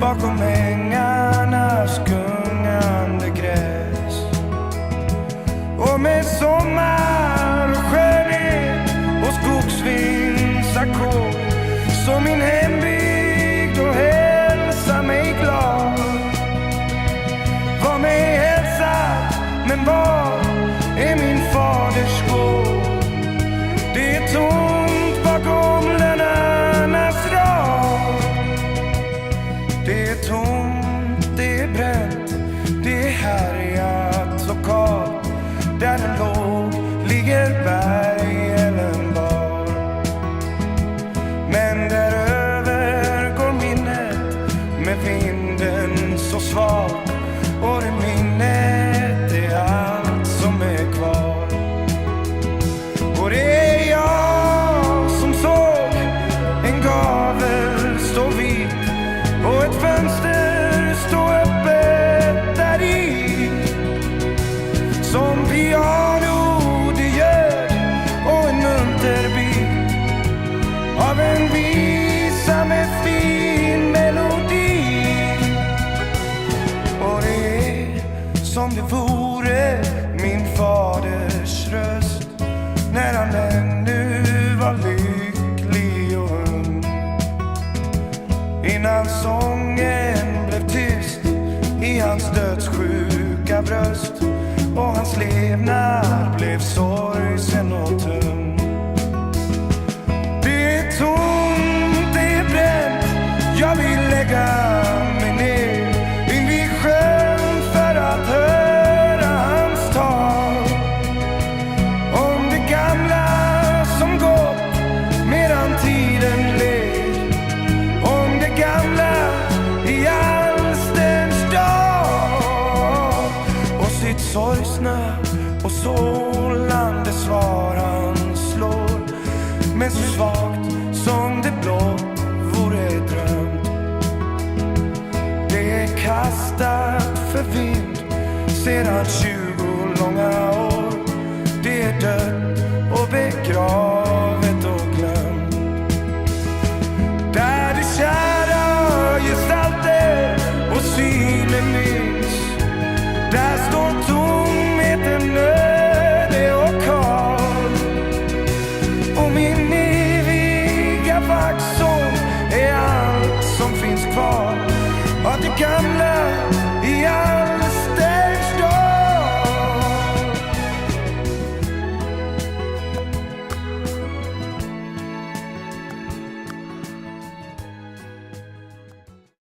bakom ängarnas gungande gräs. Och med sommar och skönhet och skogsvindsackord, så min hembygd och hälsa mig glad. Var mig hälsad, men var är min faders gård? Det är tomt bakom lönnarnas rad. Det är tomt, det är bränt, det är härjat lokalt. Där den låg ligger bergen bar. Men däröver går minnet med vinden så svag. Och det minnet är allt som är kvar. Och det är jag som såg en gavel stå vit och ett fönster stå öppet där i. Som piano det gör och en munterbit av en visa med fin melodi. Och det är som det vore min faders röst när han ännu var lycklig och ung. Innan sången blev tyst i hans dödssjuka bröst och hans levnad blev sorgsen och tung. Det är tomt, det är bränt, jag vill lägga mig ner in vid sjön för att höra hans tal om det gamla som gått medan tiden led, om det gamla i allstens dag och sitt sorgsna och sålande svar han slår, men så svagt som det blott vore drömt. Det är kastat för vind sedan 20 långa år. Det är dött